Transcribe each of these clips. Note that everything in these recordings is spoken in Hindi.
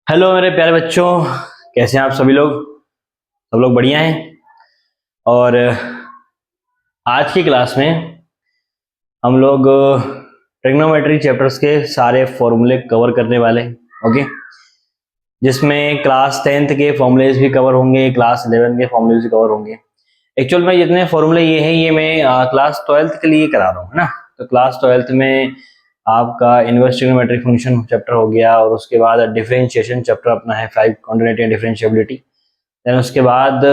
हेलो मेरे प्यारे बच्चों, कैसे हैं आप सभी लोग। सब लोग बढ़िया हैं। और आज की क्लास में हम लोग ट्रिग्नोमेट्री चैप्टर्स के सारे फॉर्मूले कवर करने वाले हैं। ओके, जिसमें क्लास 10th के फॉर्मूलेज भी कवर होंगे, क्लास 11 के फॉर्मूलेज भी कवर होंगे। एक्चुअल में जितने फॉर्मूले ये हैं ये मैं क्लास 12th के लिए करा रहा हूँ, है ना। तो क्लास 12th में आपका इनवर्स ट्रिग्नोमेट्रिक फंक्शन चैप्टर हो गया, और उसके बाद डिफरेंशिएशन चैप्टर अपना है 5 कॉन्टिन्यूटी एंड डिफरेंशिएबिलिटी। देन उसके बाद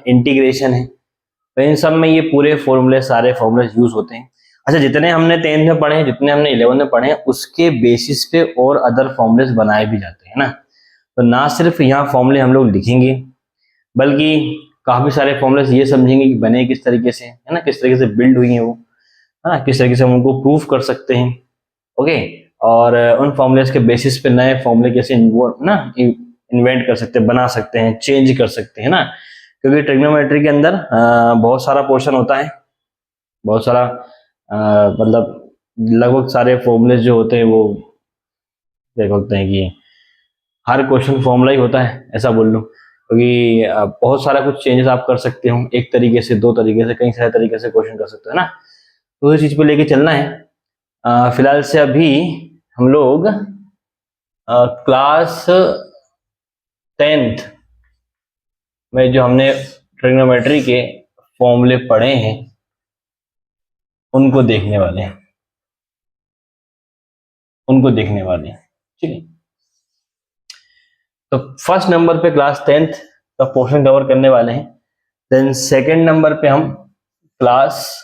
इंटीग्रेशन है। तो इन सब में ये पूरे फॉर्मूले, सारे फॉर्मूले यूज होते हैं। अच्छा, जितने हमने 10th में पढ़े हैं, जितने हमने 11 में पढ़े हैं, उसके बेसिस पे और अदर फॉर्मूलेस बनाए भी जाते हैं ना। तो ना सिर्फ यहाँ फॉर्मूले हम लोग लिखेंगे, बल्कि काफी सारे फॉर्मूलेस ये समझेंगे कि बने किस तरीके से, है ना, किस तरीके से बिल्ड हुई है वो, है ना, किस तरीके से हम उनको प्रूफ कर सकते हैं। ओके, और उन फॉर्मूलेस के बेसिस पे नए फॉर्मूले कैसे इन्वेंट कर सकते हैं, बना सकते हैं, चेंज कर सकते हैं ना। क्योंकि ट्रिग्नोमेट्री के अंदर बहुत सारा पोर्शन होता है, बहुत सारा मतलब लगभग सारे फॉर्मूले जो होते हैं वो देख सकते हैं कि हर क्वेश्चन फॉर्मूला ही होता है, ऐसा बोल लो। क्योंकि बहुत सारा कुछ चेंजेस आप कर सकते हो, एक तरीके से, दो तरीके से, कई सारे तरीके से क्वेश्चन कर सकते हो ना। तो उस चीज को लेके चलना है। फिलहाल से अभी हम लोग क्लास 10th में जो हमने ट्रिग्नोमेट्री के फॉर्मूले पढ़े हैं उनको देखने वाले हैं, ठीक है। तो फर्स्ट नंबर पे क्लास 10th का पोर्शन कवर करने वाले हैं। देन सेकंड नंबर पे हम क्लास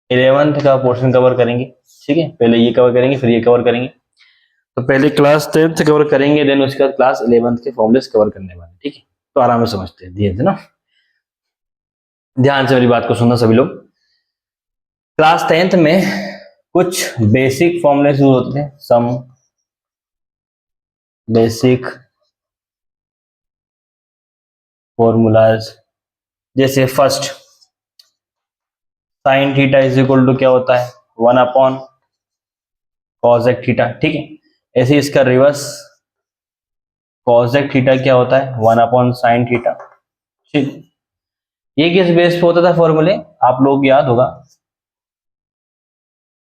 11th का पोर्शन कवर करेंगे, ठीक है। पहले ये कवर करेंगे, फिर ये कवर करेंगे। तो पहले क्लास 10th कवर करेंगे, देन उसके बाद क्लास 11th के फॉर्मूलेस कवर करने वाले, ठीक है। तो आराम से समझते हैं, धीरे से ना, ध्यान से मेरी बात को सुनना सभी लोग। क्लास 10th में कुछ बेसिक फॉर्मूले यूज होते हैं, सम बेसिक फॉर्मूलाज। जैसे first, sine theta is equal to क्या होता है, 1 अपॉन कॉसेक थीटा, ठीक है। ऐसे इसका रिवर्स, कॉसेक थीटा क्या होता है, 1 अपॉन साइन थीटा, ठीक। ये किस बेस पे होता था फॉर्मूले, आप लोग याद होगा,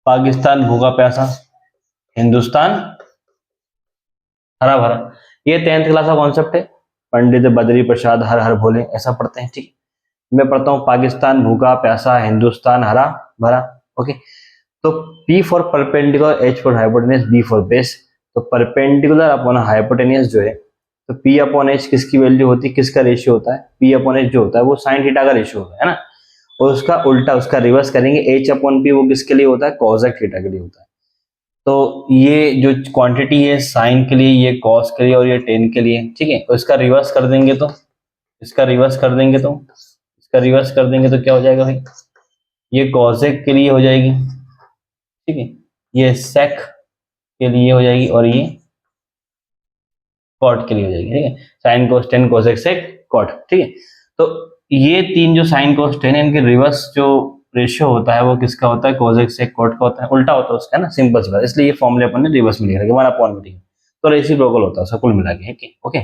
पाकिस्तान भूखा प्यासा, हिंदुस्तान हरा भरा। ये 10th क्लास का कॉन्सेप्ट है, पंडित बद्री प्रसाद हर हर भोले, ऐसा पढ़ते हैं, ठीक। मैं पढ़ता हूँ पाकिस्तान भूखा प्यासा, हिंदुस्तान हरा भरा। ओके, तो P for perpendicular, H for hypotenuse, B for base. तो परपेंडिकुलर अपॉन हाइपोटेनियस जो है, तो P अपॉन H किसकी वैल्यू होती है, किसका रेशियो होता है, P अपॉन H जो होता है वो साइन थीटा का रेशियो होता है ना। और उसका उल्टा, उसका रिवर्स करेंगे, H अपॉन P वो किसके लिए होता है, कॉसेक थीटा के लिए होता है। तो ये जो क्वांटिटी है साइन के लिए, ये कॉस के लिए, और ये टेन के लिए, ठीक है। तो इसका रिवर्स कर देंगे तो, इसका रिवर्स कर देंगे तो, इसका रिवर्स कर देंगे तो क्या हो जाएगा भाई, ये कॉसेक के लिए हो जाएगी, ठीक है। ये सेक के लिए हो जाएगी, और ये कॉट के लिए हो जाएगी, ठीक है। Sine cos tan cosec sec cot, ठीक है। तो ये तीन जो साइन कोस टेन है, इनके रिवर्स जो रेशियो होता है वो किसका होता है, कोसेक सेक कॉट का होता है, उल्टा होता है उसका, है ना, सिंपल सी बात। इसलिए ये फॉर्मूले अपन ने रिवर्स में लिख रखा है, 1 अपॉन में, ठीक है। तो रेसिप्रोकल होता है उसका कुल मिला के, ओके।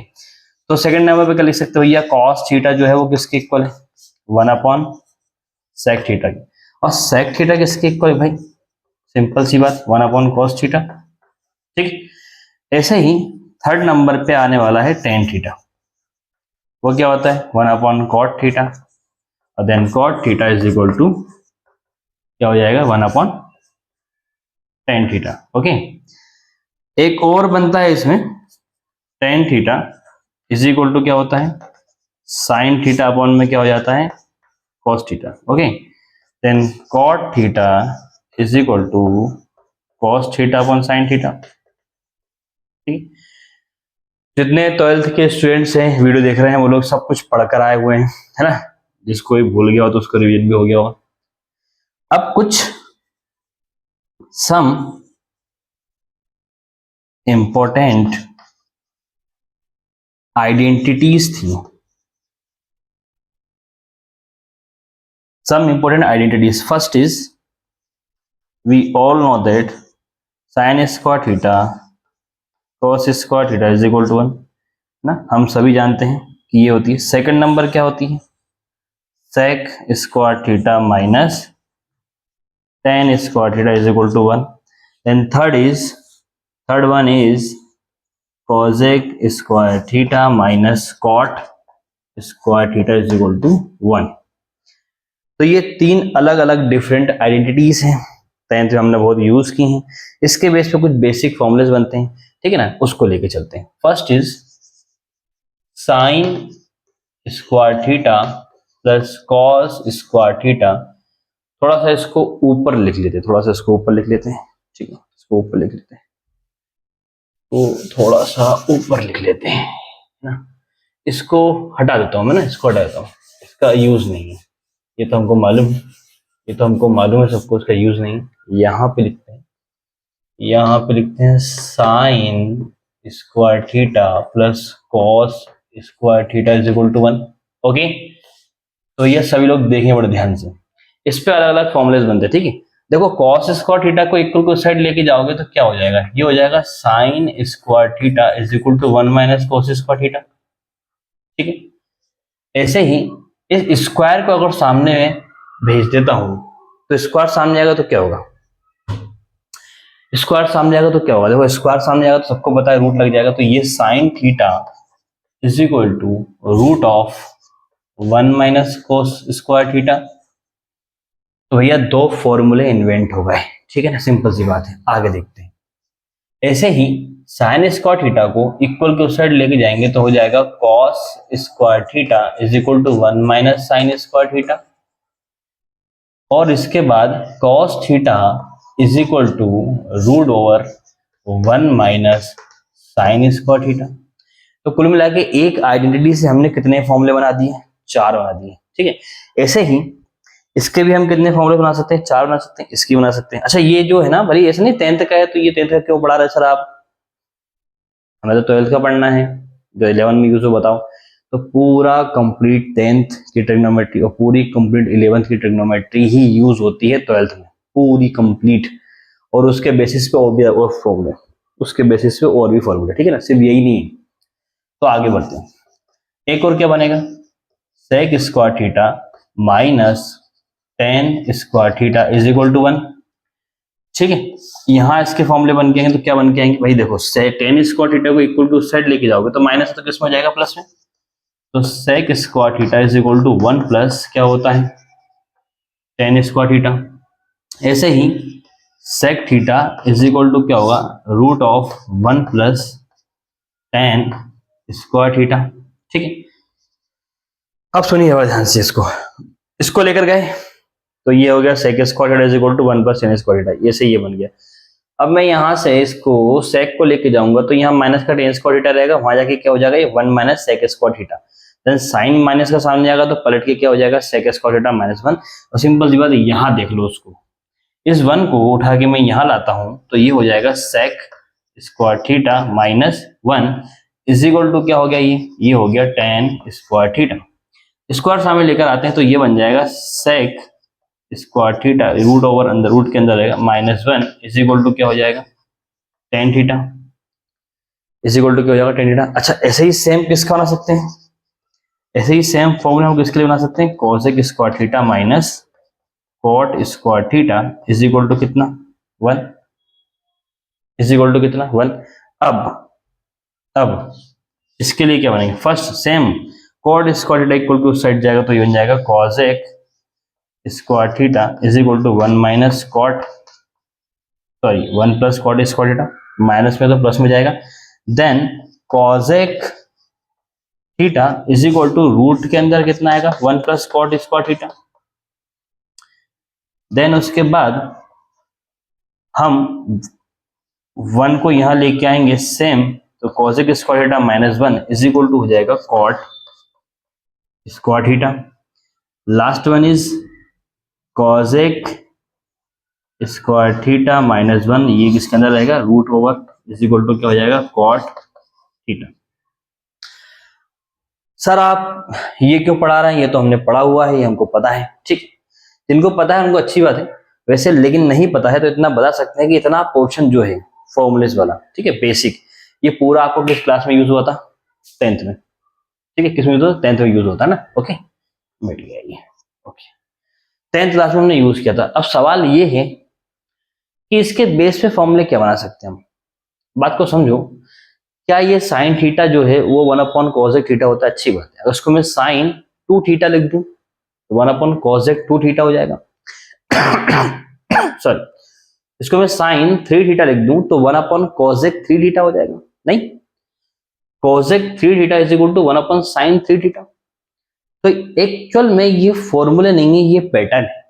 तो सेकंड नंबर पे क्या लिख सकते हो भैया, कॉस थीटा जो है वो किसके इक्वल है, 1 अपॉन सेक थीटा की। और सेक थीटा किसके इक्वल है भाई, सिंपल सी बात, 1 अपॉन कॉस थीटा, ठीक। ऐसे ही थर्ड नंबर पे आने वाला है टेन थीटा। वो क्या होता है, 1 अपॉन कॉट थीटा, और then cot theta is equal to क्या हो जाएगा, 1 अपॉन टेन थीटा, ओके। एक और बनता है इसमें, tan theta is equal to क्या होता है, साइन थीटा अपॉन में क्या हो जाता है, cos theta, okay. Then cot theta is equal to cos theta upon sine theta, ठीक। जितने 12th के स्टूडेंट्स हैं वीडियो देख रहे हैं वो लोग सब कुछ पढ़कर आए हुए हैं, है ना। जिसको भी भूल गया हो तो उसको रिवीजन भी हो गया होगा। अब कुछ सम इंपॉर्टेंट आइडेंटिटीज थी, some important identities. First is, we all know that sin square theta cos square theta is equal to 1 ना, हम सभी जानते हैं कि ये होती है। सेकंड नंबर क्या होती है, sec square theta minus tan square theta is equal to 1। Then third one is cosec square theta minus cot square theta is equal to 1। तो ये तीन अलग अलग डिफरेंट आइडेंटिटीज हैं, टेंथ में हमने बहुत यूज की हैं। इसके बेस पे कुछ बेसिक फॉर्मूलेस बनते हैं, ठीक है ना, उसको लेके चलते हैं। First is sine square theta plus cos square theta. थोड़ा सा इसको ऊपर लिख लेते हैं, ठीक है, इसको ऊपर लिख लेते हैं, तो थोड़ा सा ऊपर लिख लेते हैं ना। इसको हटा देता हूं मैं ना, इसको हटा देता हूं, इसका यूज नहीं है, ये तो हमको मालूम है, सबको इसका यूज नहीं है। यहाँ पे लिखते हैं sine square theta plus cos square theta is equal to 1। Okay, तो ये सभी लोग देखें बड़े ध्यान से, इस पे अलग अलग फॉर्मुलेस बनते हैं, ठीक है। देखो कॉस स्क्वायर थीटा को इक्वल को साइड लेके जाओगे तो क्या हो जाएगा, ये हो जाएगा sine square theta is equal to 1 minus cos square theta, ठीक है। ऐसे ही इस स्क्वायर को अगर सामने में भेज देता हूं तो स्क्वायर सामने आएगा तो क्या होगा, देखो स्क्वायर सामने आएगा तो सबको पता है रूट लग जाएगा, तो ये sine theta is equal to root of 1 minus cos square theta. तो भैया दो फॉर्मूले इन्वेंट हो गए, ठीक है ना, सिंपल सी बात है। आगे देखते हैं, ऐसे ही साइन स्क्वायर थीटा को इक्वल के उस साइड लेके जाएंगे तो हो जाएगा cos square theta is equal to 1 minus sine square theta, और इसके बाद cos theta is equal to root over 1 minus sine square theta. तो कुल मिला के एक आइडेंटिटी से हमने कितने फॉर्मूले बना दिए, 4 बना दिए, ठीक है। ऐसे ही इसके भी हम कितने फॉर्मूले बना सकते हैं, 4 बना सकते हैं, इसकी बना सकते हैं। अच्छा ये जो है ना, भले ऐसे नहीं 10th का है तो ये 10th का क्यों पढ़ा रहे सर आप, हमें तो 12th का पढ़ना है, जो 11 में यूज हो बताओ। तो पूरा कंप्लीट 10th की ट्रिग्नोमेट्री और पूरी कंप्लीट 11th की ट्रिग्नोमेट्री ही यूज होती है 12th में, पूरी कंप्लीट, और उसके बेसिस पे और भी फॉर्मूले, ठीक है ना, सिर्फ यही नहीं है। तो आगे बढ़ते हैं, एक और क्या बनेगा, sec square theta minus tan square theta is equal to 1, ठीक है। यहां इसके फॉर्मूले बन के आएंगे तो क्या बन के आएंगे भाई, देखो टेन स्क्वायर थीटा को इक्वल टू उस साइड लेके जाओगे तो माइनस तो किस में हो जाएगा, प्लस में। तो sec square theta is equal to 1 plus क्या होता है, टेन स्क्वायर थीटा। ऐसे ही sec theta is equal to क्या होगा, root of 1 plus tan square theta, ठीक है। अब सुनिए ध्यान से, इसको लेकर गए तो ये हो गया sec square theta is equal to 1 plus tan square theta, ये ये बन गया। अब मैं यहां से इसको सेक को लेके जाऊंगा तो यहाँ माइनस का टेन स्क्वायर थीटा रहेगा, वहां जाके क्या हो जाएगा, ये 1 minus sec square theta. Then sine minus का सामने आएगा तो पलट के क्या हो जाएगा, सेक स्क्वायर थीटा माइनस 1। और सिंपल सी बात है, यहाँ देख लो उसको, इस 1 को उठा के मैं यहाँ लाता हूं तो ये हो जाएगा sec square theta minus 1 is equal to क्या हो गया, ये हो गया टेन स्क्वायर थीटा। स्क्वायर सामने लेकर आते हैं तो ये बन जाएगा sec square theta, root over अंदर, रूट के अंदर रहेगा माइनस 1 इज इक्वल टू क्या हो जाएगा, tan theta is equal to क्या हो जाएगा, टेन थीटा। अच्छा ऐसे ही सेम किसका बना सकते हैं, ऐसे ही सेम फॉर्मूला हम किसके लिए बना सकते हैं, cosec square theta minus cot square theta is equal to कितना, 1, इज इक्वल टू कितना, 1। अब इसके लिए क्या बनेंगे, first same cot square theta equal to उस साइड जाएगा तो ये बन जाएगा cosec square theta is equal to 1 minus cot, sorry 1 plus cot square theta, minus में तो प्लस में जाएगा। Then cosec theta is equal to root के अंदर कितना आएगा, 1 plus cot square theta. Then उसके बाद हम 1 को यहां लेके आएंगे सेम, तो cosec square theta minus 1 is equal to हो जाएगा cot square theta. Last one is cosec square theta minus 1, ये किसके अंदर रहेगा, root over is equal to क्या हो जाएगा, कॉट थीटा। सर आप ये क्यों पढ़ा रहे हैं, ये तो हमने पढ़ा हुआ है, ये हमको पता है, ठीक। जिनको पता है उनको अच्छी बात है, वैसे लेकिन नहीं पता है तो इतना बता सकते हैं कि इतना पोर्शन जो है फॉर्मूलेस वाला, ठीक है, बेसिक, ये पूरा आपको किस क्लास में यूज हुआ था? 10th में। ठीक है, किस में यूज होता? 10th में यूज होता है ना। ओके, मिट गया ये। ओके, 10th क्लास में हमने यूज किया था। अब सवाल ये है कि इसके बेस पे फॉर्मूले क्या बना सकते हैं हम। बात को समझो, क्या ये साइन थीटा जो है वो 1/cosec थीटा होता है? अच्छी बात है। अगर उसको मैं साइन 2 थीटा लिख दूं तो 1/cosec 2 थीटा हो जाएगा। सॉरी, इसको मैं साइन 3 थीटा लिख दूं तो 1/cosec 3 थीटा हो जाएगा। नहीं, cosec 3 theta is equal to 1/sin 3 theta. तो एक्चुअल में ये फॉर्मूले नहीं है, ये पैटर्न है।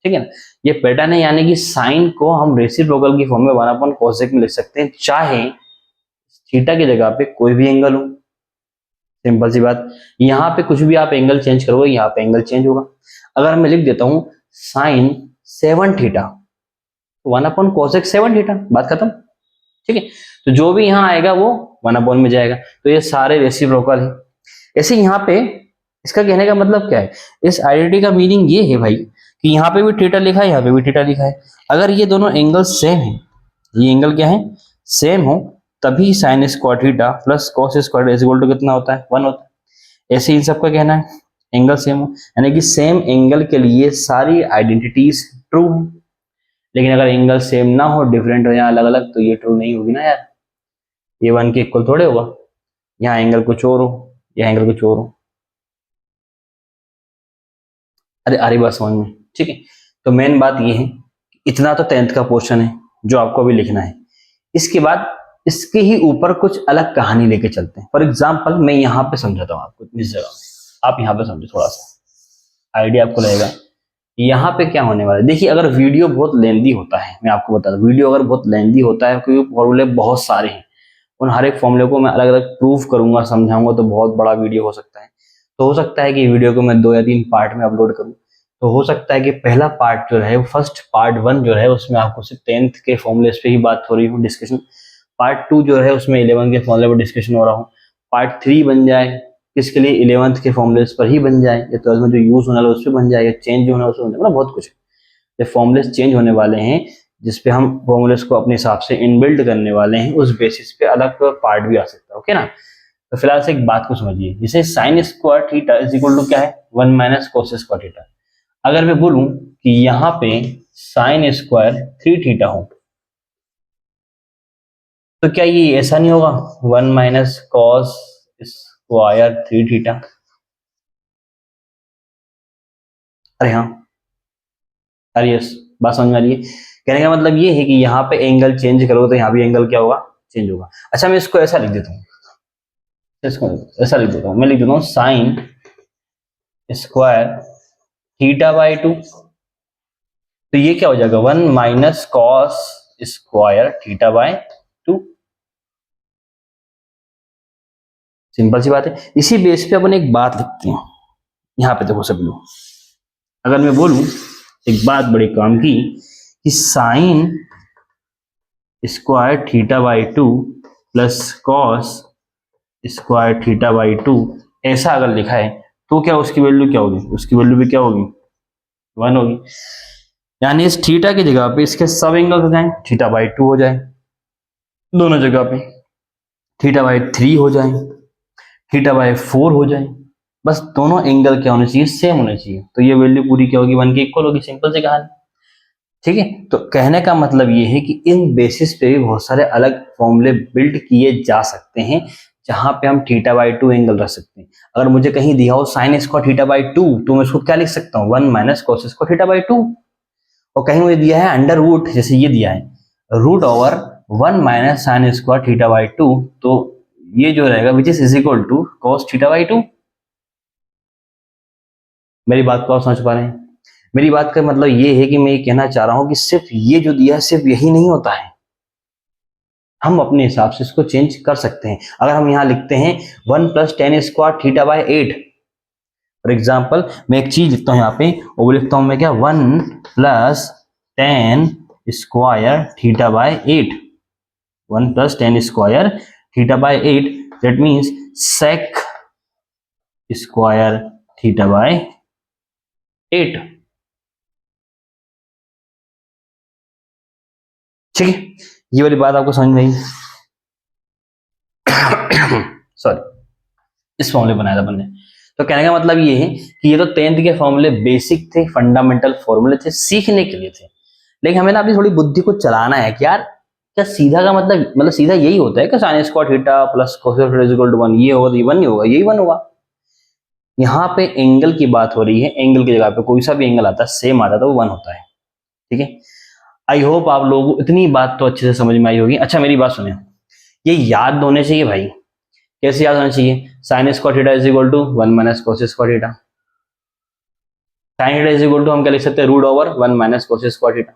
ठीक है ना, ये पैटर्न है, यानी कि साइन को हम रेसिप्रोकल की फॉर्म में 1/cosec में लिख सकते हैं, चाहे थीटा की जगह पे कोई भी एंगल हो। सिंपल सी बात, यहाँ पे कुछ भी आप एंगल चेंज करोगे, यहाँ पे एंगल चेंज होगा। अगर मैं लिख देता हूं साइन 7 थीटा, 1/cosec 7 थीटा, बात खत्म। ठीक है, तो जो भी यहाँ आएगा वो 1/, में जाएगा। तो ये सारे रेसिप्रोकल है। ऐसे यहाँ पे इसका कहने का मतलब क्या है, इस आइडेंटिटी का मीनिंग ये है भाई कि यहाँ पे भी थीटा लिखा है, यहाँ पे भी थीटा लिखा है। अगर ये दोनों एंगल सेम है, ये एंगल क्या है, सेम हो, तभी sine square theta plus cos square is equal to कितना होता है? 1 होता है। ऐसे इन सबका कहना है एंगल सेम हो, यानी कि सेम एंगल के लिए सारी आइडेंटिटीज ट्रू है। लेकिन अगर एंगल सेम ना हो, डिफरेंट हो या अलग अलग, तो ये ट्रू नहीं होगी ना यार। ये 1 के इक्वल थोड़े होगा। यहाँ एंगल कुछ और हो, यहाँ एंगल कुछ और हो। अरे अरे बात समझ में। ठीक है, तो मेन बात ये है, इतना तो 10th का पोर्शन है जो आपको अभी लिखना है। इसके बाद इसके ही ऊपर कुछ अलग कहानी लेके चलते हैं। फॉर एग्जाम्पल मैं यहाँ पे समझाता हूँ आपको, इस जगह में आप यहाँ पे समझो, थोड़ा सा आइडिया आपको लगेगा यहाँ पे क्या होने वाला है। देखिए, अगर वीडियो बहुत लेंदी होता है, मैं आपको बता दूं, वीडियो अगर बहुत लेंदी होता है क्योंकि फॉर्मूले बहुत सारे हैं, उन हर एक फॉर्मूले को मैं अलग अलग प्रूव करूंगा, समझाऊंगा, तो बहुत बड़ा वीडियो हो सकता है। तो हो सकता है कि वीडियो को मैं 2 या 3 पार्ट में अपलोड करूं। तो हो सकता है कि पहला पार्ट जो है, फर्स्ट पार्ट 1 जो है, उसमें आपको सिर्फ 10th के फॉर्मूले पे ही बात हो रही हो, डिस्कशन। पार्ट 2 जो है उसमें 11 के फॉर्मूले पर डिस्कशन हो रहा हो। पार्ट 3 बन जाए किसके लिए, 11th के फॉर्मूलेस पर ही बन जाए, या 12th में जो यूज होने वाला उस पर बन जाए, या चेंज होना उस पर बन जाए, मतलब बहुत कुछ है। ये फॉर्मूलेस चेंज होने वाले हैं, जिसपे हम फॉर्मूलेस को अपने हिसाब से इनबिल्ड करने वाले हैं, उस बेसिस पे अलग पार्ट भी आ सकता है। ओके ना, तो फिलहाल से एक बात को समझिए, जैसे sine square theta is equal to क्या है, 1 - cos स्क्वायर थीटा। अगर मैं बोलूं कि यहाँ पे साइन स्क्वायर 3 थीटा हो, तो क्या ये ऐसा नहीं होगा 1 - cos स्क्वायर 3 थीटा? अरे हाँ, अरे यस, बात समझ में आ रही है। कहने का मतलब ये है कि यहाँ पे एंगल चेंज करोगे तो यहाँ भी एंगल क्या होगा, चेंज होगा। अच्छा, मैं इसको ऐसा लिख देता हूँ, इसको ऐसा लिख देता हूँ, मैं लिख देता हूँ साइन स्क्वायर थीटा बाई 2। तो ये क्या हो जाएगा, 1 - cos square theta by 2। Simple सी बात है। इसी बेस पे अपन एक बात लिखते हैं, यहाँ पे देखो सभी लोग, अगर मैं बोलूं एक बात बड़े काम की कि sine square theta by 2 plus cos square theta by 2, ऐसा अगर लिखा है तो क्या उसकी वैल्यू क्या होगी, उसकी वैल्यू भी क्या होगी, 1 होगी। यानी इस थीटा की जगह पे इसके सब एंगल हो जाए, थीटा बाई 2 हो जाए, दोनों जगह पे थीटा बाई 3 हो जाए, थीटा बाई 4 हो जाए, बस दोनों एंगल क्या होने चाहिए, सेम होने चाहिए। तो ये वैल्यू पूरी क्या होगी, 1 के इक्वल होगी। सिंपल सी कहानी। ठीक है, तो कहने का मतलब ये है कि इन बेसिस पे भी बहुत सारे अलग फॉर्मूले बिल्ड किए जा सकते हैं, जहां पे हम थीटा बाई 2 एंगल रख सकते हैं। अगर मुझे कहीं दिया हो साइन स्क्वायर थीटा बाई 2, तो मैं उसको क्या लिख सकता हूँ, 1 - cos स्क्वायर थीटा बाई 2। और कहीं मुझे दिया है अंडर रूट, जैसे ये दिया है root over 1 - sin square theta by 2, तो ये जो रहेगा which is equal to cos theta by 2। मेरी बात को आप समझ पा रहे हैं? मेरी बात का मतलब ये है कि मैं ये कहना चाह रहा हूं कि सिर्फ ये जो दिया है सिर्फ यही नहीं होता है, हम अपने हिसाब से इसको चेंज कर सकते हैं। अगर हम यहाँ लिखते हैं 1 + tan square theta by 8, for example मैं एक चीज लिखता हूँ यहाँ पे, और वो लिखता हूँ मैं क्या, 1 + tan square theta by 8, 1 + tan square theta by 8, that means sec square theta by 8। ठीक है, ये वाली बात आपको समझ में आई? सॉरी, इस फॉर्मूले बनाया था अपन ने। तो कहने का मतलब ये है कि ये तो 10th के फॉर्मूले बेसिक थे, फंडामेंटल फॉर्मूले थे, सीखने के लिए थे। लेकिन हमें ना अपनी थोड़ी बुद्धि को चलाना है कि यार क्या सीधा का मतलब सीधा यही होता है कि sine square theta plus cos theta is equal to 1, ये होगा तो ये 1 नहीं होगा, यही 1 होगा। यहाँ पे एंगल की बात हो रही है, एंगल की जगह पे कोई सा भी एंगल आता है सेम आता है तो वो 1 होता है। ठीक है, आई होप आप लोगों को इतनी बात तो अच्छे से समझ में आई होगी। अच्छा मेरी बात सुने, ये याद होने चाहिए भाई। कैसे याद होना चाहिए? Sine square theta is equal to 1 minus cos square theta. Sine theta is equal to हम क्या लिख सकते हैं? Root over 1 minus cos square theta.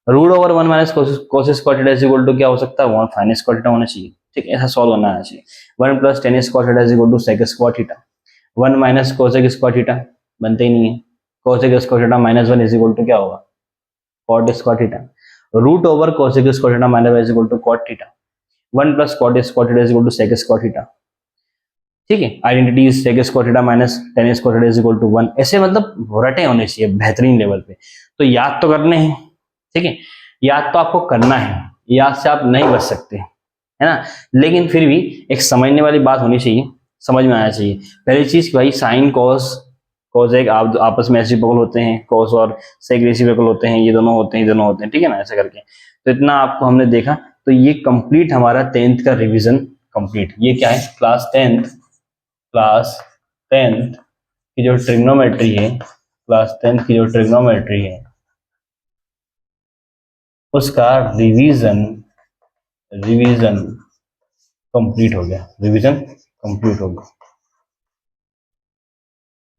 Root over 1 minus cos square theta is equal to क्या हो सकता है? 1 साइन स्क्वायर थीटा होना चाहिए। ठीक है, ऐसा सॉल्व करना आना चाहिए। 1 plus tan square theta is equal to sec square theta. 1 minus cosec square theta बनते ही नहीं है। Cosec square theta minus 1 is equal to क्या होगा? Cot square theta. Root over cosec square theta minus 1 is equal to cot theta. 1 plus cot square theta is equal to sec square theta. ठीक है, identity sec square theta minus tan square theta is equal to 1। ऐसे मतलब रटे होने चाहिए बेहतरीन लेवल पे। तो याद तो करने हैं, ठीक है, याद तो आपको करना है, याद से आप नहीं बच सकते, है ना। लेकिन फिर भी एक समझने वाली बात होनी चाहिए, समझ में आना चाहिए। पहली चीज भाई साइन कॉस, कॉस एक आप आपस में रेसिप्रोकल होते हैं, कॉस और सेक रेसिप्रोकल होते हैं, ये दोनों होते हैं, ये दोनों होते हैं, ठीक है ना, ऐसा करके। तो इतना आपको हमने देखा। तो ये कंप्लीट हमारा 10th का रिवीजन कंप्लीट। ये क्या है? क्लास 10th की जो ट्रिग्नोमेट्री है, क्लास 10th की जो ट्रिग्नोमेट्री है उसका रिवीजन कंप्लीट हो गया, रिवीजन कंप्लीट हो गया।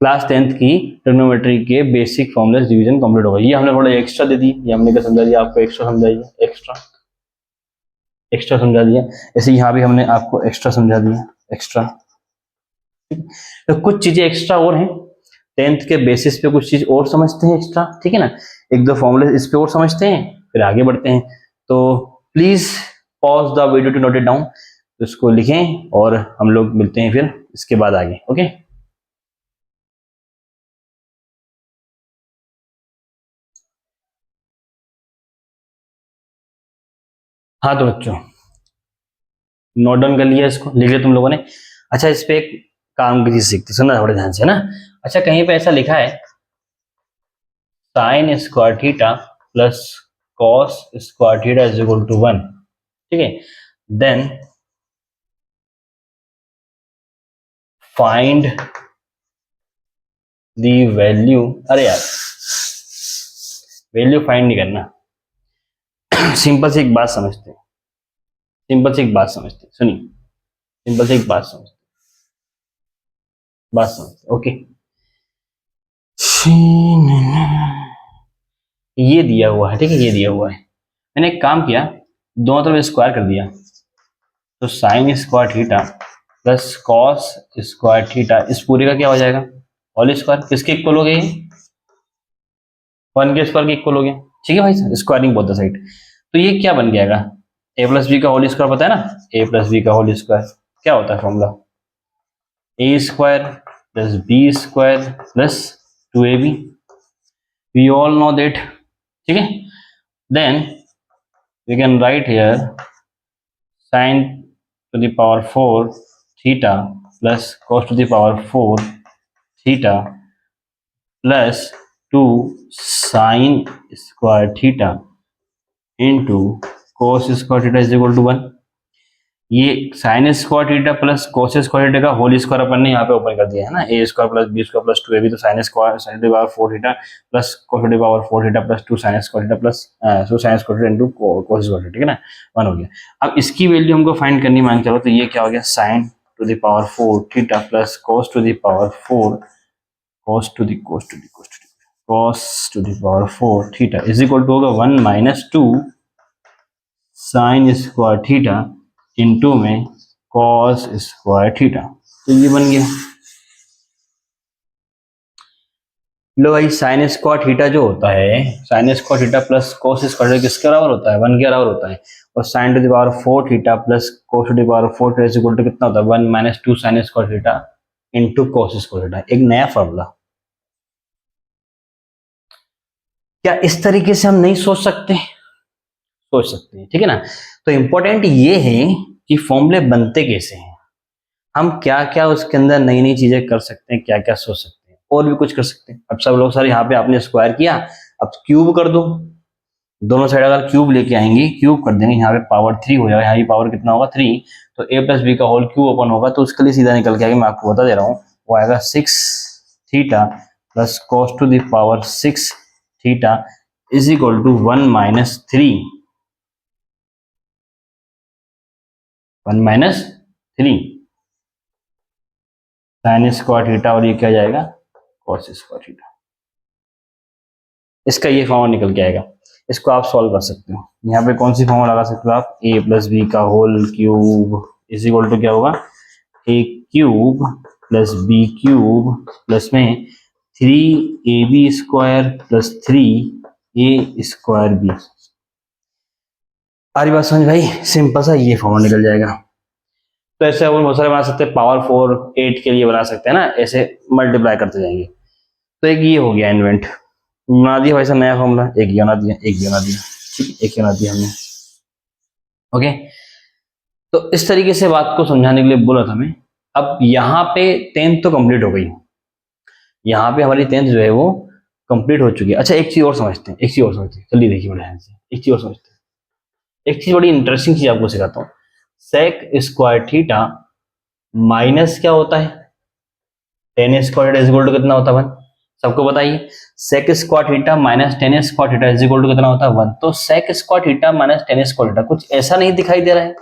क्लास 10th की ट्रिग्नोमेट्री के बेसिक फॉर्मूले रिवीजन कंप्लीट हो गया। ये हमने थोड़ा एक्स्ट्रा दे दी, ये हमने क्या समझा दिया आपको? एक्स्ट्रा समझा दिया, एक्स्ट्रा समझा दिया। ऐसे यहाँ भी हमने आपको एक्स्ट्रा समझा दिया, एक्स्ट्रा। तो कुछ चीजें एक्स्ट्रा और हैं, 10th के बेसिस पे कुछ चीज और समझते हैं एक्स्ट्रा, ठीक है ना। एक दो फॉर्मूले इस पे और समझते हैं, फिर आगे बढ़ते हैं। तो please pause the video to note it down, तो इसको लिखें और हम लोग मिलते हैं फिर इसके बाद आगे। ओके, हाँ तो बच्चों नोट डाउन कर लिया, इसको लिख लिया तुम लोगों ने। अच्छा इस पे एक काम की चीज सीखते, सुनना थोड़े ध्यान से ना। अच्छा कहीं पे ऐसा लिखा है sine square theta plus cos square theta is equal to 1, ठीक है, देन फाइंड दी वैल्यू। अरे यार वैल्यू फाइंड नहीं करना, सिंपल से एक बात समझते हैं, सिंपल से एक बात समझते हैं, सुनिए, सिंपल से एक बात समझते, ओके। ये दिया हुआ है, ठीक है, ये दिया हुआ है। मैंने एक काम किया, दोनों तरफ स्क्वायर कर दिया, तो sine square theta plus cos square theta इस पूरे का क्या हो जाएगा? Whole square. किसके इक्वल हो गया? 1 के स्क्वायर के इक्वल हो गया, ठीक है भाई, स्क्वायरिंग बोथ द साइड। तो ये क्या बन जाएगा? ए प्लस बी का होल स्क्वायर पता है ना, ए प्लस बी का होल स्क्वायर क्या होता है formula? A square plus B square plus 2ab, we all know that, ठीक है। Then we can write here sin to the power 4 theta plus cos to the power 4 theta plus 2 sin square theta into cos square theta is equal to 1। ये sine square theta plus cos square theta का होल स्क्वायर अपन ने यहाँ पे ओपन कर दिया है ना, A square plus B square plus 2ab, तो sine square sine to the power 4 theta plus cos to the power 4 theta plus 2 sine square theta plus so sine square theta into cos square theta, ठीक है ना, 1 हो गया। अब इसकी वैल्यू हमको फाइंड करनी मान चलो, तो ये क्या हो गया? Sine to the power 4 theta plus cos to the power 4 cos to the cos to the power 4 theta is equal to होगा 1 minus 2 sine square theta into में कॉस स्क्वायर थीटा। तो ये बन गया। लो भाई साइन स्क्वायर थीटा जो होता है, sine square theta plus cos square theta किसके बराबर होता है? 1 के बराबर होता है। और sine to the power 4 theta plus cos to the power 4 theta is equal to कितना होता है? 1 minus 2 sine square theta into cos square theta. एक नया फॉर्मूला। क्या इस तरीके से हम नहीं सोच सकते? सोच सकते हैं, ठीक है ना। तो इंपॉर्टेंट ये है कि फॉर्मूले बनते कैसे हैं, हम क्या क्या उसके अंदर नई नई चीजें कर सकते हैं, क्या क्या सोच सकते हैं, और भी कुछ कर सकते हैं। अब सब लोग सर यहाँ पे आपने स्क्वायर किया, अब क्यूब कर दो, दोनों साइड अगर क्यूब लेके आएंगे, क्यूब कर देंगे, यहाँ पे पावर 3 हो जाएगा, यहाँ की पावर कितना होगा 3, तो a प्लस बी का होल क्यूब ओपन होगा, तो उसके लिए सीधा निकल के आएगा, मैं आपको बता दे रहा हूँ, वो आएगा 6 theta plus cos to the power 6 theta is equal to 1 minus 3 sine square theta, और ये क्या जाएगा cos स्क्वायर थीटा। इसका ये फॉर्मूला निकल के आएगा, इसको आप सॉल्व कर सकते हो। यहाँ पे कौन सी फॉर्मूला लगा सकते हो आप, a प्लस बी का whole cube is equal to क्या होगा, a cube plus B cube plus में 3ab square plus 3a square B. आ रही बात समझ भाई, सिंपल सा ये फॉर्मूला निकल जाएगा। तो ऐसे अपन बहुत सारे बना सकते हैं, पावर 4 8 के लिए बना सकते हैं ना, ऐसे मल्टीप्लाई करते जाएंगे। तो एक ये हो गया इन्वेंट, बना दिया भाई साहब नया फॉर्मूला, एक ये बना दिया, एक ये बना दिया, ठीक, एक बना दिया हमने। ओके, तो इस तरीके से बात को समझाने के लिए बोला था मैं। अब यहाँ पे 10th तो कंप्लीट हो गई, यहाँ पे हमारी 10th जो है वो कंप्लीट हो चुकी है। अच्छा एक चीज और समझते हैं, जल्दी देखिए बड़े ध्यान से, एक चीज और समझते हैं, एक चीज बड़ी इंटरेस्टिंग चीज आपको सिखाता हूँ। सेक स्क्वायर थीटा माइनस क्या होता है, tan square is equal to कितना होता है 1, सबको बताइए। Sec square theta minus tan square theta is equal to कितना होता है 1। तो sec square theta minus tan square theta कुछ ऐसा नहीं दिखाई दे रहा है,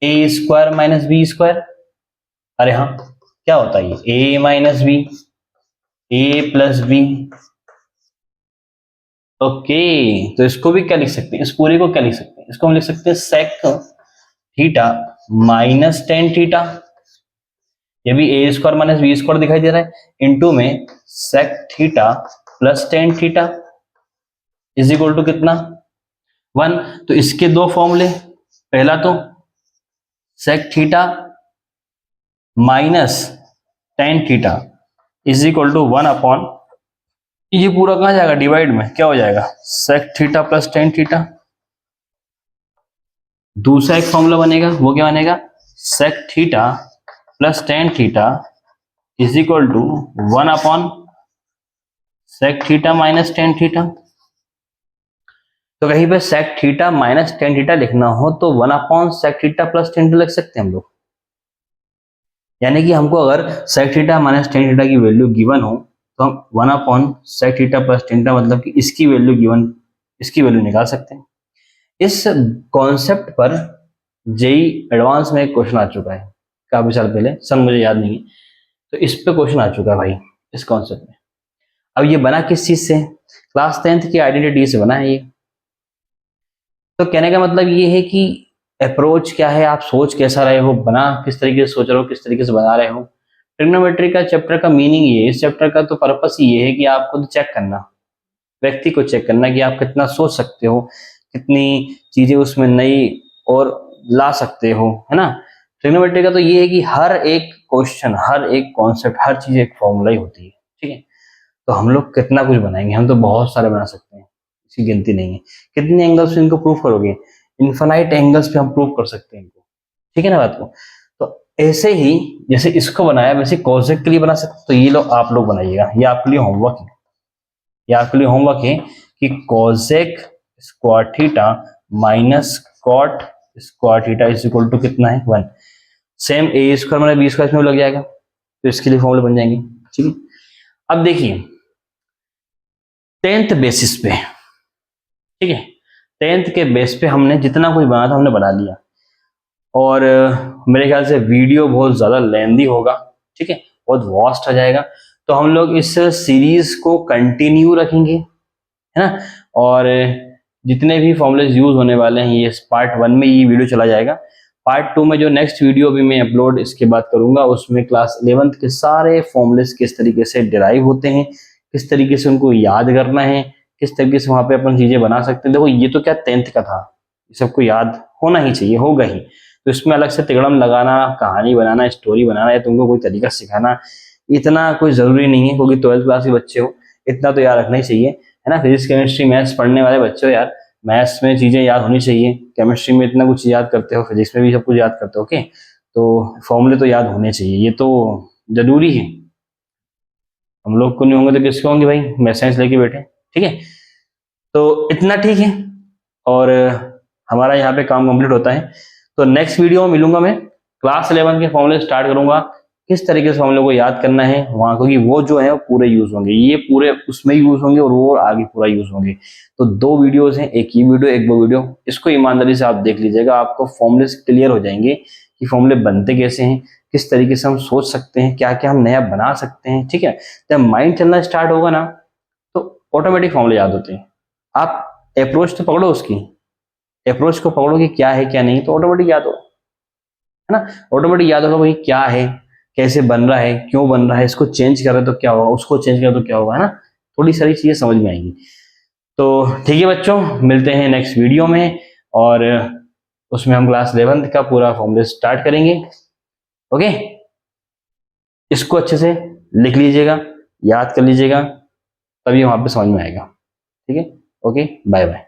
A square minus B square, अरे हाँ क्या होता है ये, A minus B, A plus B. Okay, तो इसको भी क्या लिख सकते हैं, इस पूरे को क्या लिख सकते हैं, इसको हम लिख सकते हैं sec theta minus tan theta, ये भी A square minus B square दिखाई दे रहा है, इनटू में sec theta plus tan theta is equal to कितना 1। तो इसके दो फॉर्मूले, पहला तो sec theta minus tan theta is equal to 1 upon, ये पूरा कहां जाएगा डिवाइड में, क्या हो जाएगा sec theta plus tan theta. दूसरा एक फॉर्मूला बनेगा, वो क्या बनेगा, सेक theta plus tan theta is equal to 1 upon sec theta minus tan theta. तो कहीं पे sec theta minus tan theta लिखना हो तो 1 upon sec theta plus tan theta लिख सकते हैं हम लोग। यानी कि हमको अगर sec theta minus tan theta की वैल्यू गिवन हो तो हम 1 upon sec theta plus tan theta मतलब कि इसकी वैल्यू गिवन, इसकी वैल्यू निकाल सकते हैं। इस कॉन्सेप्ट पर जेई एडवांस में एक क्वेश्चन आ चुका है काफी साल पहले, सब मुझे याद नहीं है, तो इस पे क्वेश्चन आ चुका है भाई इस कॉन्सेप्ट में। अब ये बना किस चीज से, क्लास 10th की आइडेंटिटी से बना है ये। तो कहने का मतलब ये है कि अप्रोच क्या है, आप सोच कैसा रहे हो, बना किस तरीके से सोच रहे हो, किस तरीके से बना रहे हो। ट्रिग्नोमेट्री का चैप्टर का मीनिंग ये है, इस चैप्टर का तो पर्पस ये है कि आप खुद चेक करना, व्यक्ति को चेक करना कि आप कितना सोच सकते हो, कितनी चीजें उसमें नई और ला सकते हो, है ना। ट्रिग्नोमेट्री का तो ये है कि हर एक क्वेश्चन, हर एक कॉन्सेप्ट, हर चीज एक फॉर्मूला ही होती है, ठीक है। तो हम लोग कितना कुछ बनाएंगे, हम तो बहुत सारे बना सकते हैं, इसकी गिनती नहीं है। कितने एंगल्स पे इनको प्रूफ करोगे, इनफाइनाइट एंगल्स पे हम प्रूफ कर सकते हैं इनको, ठीक है ना बात को। तो ऐसे ही जैसे इसको बनाया वैसे कॉसेक के लिए बना सकते, तो ये लो आप लोग बनाइएगा, ये आपके लिए होमवर्क है, ये आपके लिए होमवर्क है कि cosec square theta minus cot square theta is equal to कितना है 1। Same A square minus B square में लग जाएगा, तो इसके लिए फॉर्मूले बन जाएंगे, ठीक है। अब देखिए 10th बेसिस पे, ठीक है, 10th के बेस पे हमने जितना कुछ बना था हमने बना लिया, और मेरे ख्याल से वीडियो बहुत ज्यादा लेंदी होगा, ठीक है, बहुत वास्ट हो जाएगा। तो हम लोग इस सीरीज को कंटिन्यू रखेंगे, है ना, और जितने भी फॉर्मूलेज यूज होने वाले हैं ये पार्ट 1 में ये वीडियो चला जाएगा। पार्ट 2 में जो नेक्स्ट वीडियो भी मैं अपलोड इसके बाद करूंगा उसमें क्लास 11th के सारे फॉर्मूलेज किस तरीके से डिराइव होते हैं, किस तरीके से उनको याद करना है, किस तरीके से वहां पे अपन चीजें बना सकते हैं। देखो ये तो क्या 10th का था, सबको याद होना ही चाहिए, होगा ही। तो इसमें अलग से तिगड़म लगाना, कहानी बनाना, स्टोरी बनाना या तुमको कोई तरीका सिखाना इतना कोई जरूरी नहीं है, क्योंकि 12th क्लास के बच्चे हो, इतना तो याद रखना ही चाहिए, है ना। फिजिक्स केमिस्ट्री मैथ्स पढ़ने वाले बच्चे हो यार, मैथ्स में चीजें याद होनी चाहिए, केमिस्ट्री में इतना कुछ याद करते हो, फिजिक्स में भी सब कुछ याद करते हो, ओके। तो फॉर्मूले तो याद होने चाहिए, ये तो जरूरी है। हम लोग को नहीं होंगे तो किसके होंगे भाई, मैं साइंस लेके बैठे, ठीक है। तो इतना ठीक है, और हमारा यहाँ पे काम कंप्लीट होता है। तो नेक्स्ट वीडियो में मिलूंगा मैं, क्लास 11 के फॉर्मूले स्टार्ट करूंगा, किस तरीके से फॉर्मूले को याद करना है वहां, क्योंकि वो जो है वो पूरे यूज होंगे, ये पूरे उसमें यूज होंगे और वो आगे पूरा यूज होंगे। तो 2 वीडियोस हैं, एक ये वीडियो एक वो वीडियो, इसको ईमानदारी से आप देख लीजिएगा, आपको फॉर्मूले क्लियर हो जाएंगे कि फॉर्मूले बनते कैसे हैं, किस तरीके से हम सोच सकते हैं, क्या क्या हम नया बना सकते हैं, ठीक है। जब माइंड चलना स्टार्ट होगा ना तो ऑटोमेटिक फॉर्मूले याद होते हैं। आप अप्रोच तो पकड़ो, उसकी अप्रोच को पकड़ो कि क्या है क्या नहीं, तो ऑटोमेटिक याद हो, है ना। ऑटोमेटिक याद होगा भाई क्या है, कैसे बन रहा है, क्यों बन रहा है, इसको चेंज कर रहे तो क्या होगा, उसको चेंज कर तो क्या होगा, है ना। थोड़ी सारी चीजें समझ में आएंगी। तो ठीक है बच्चों, मिलते हैं नेक्स्ट वीडियो में, और उसमें हम क्लास 11 का पूरा फॉर्मूला स्टार्ट करेंगे, ओके। इसको अच्छे से लिख लीजिएगा, याद कर लीजिएगा, तभी वहां पे समझ में आएगा, ठीक है। Okay, bye bye.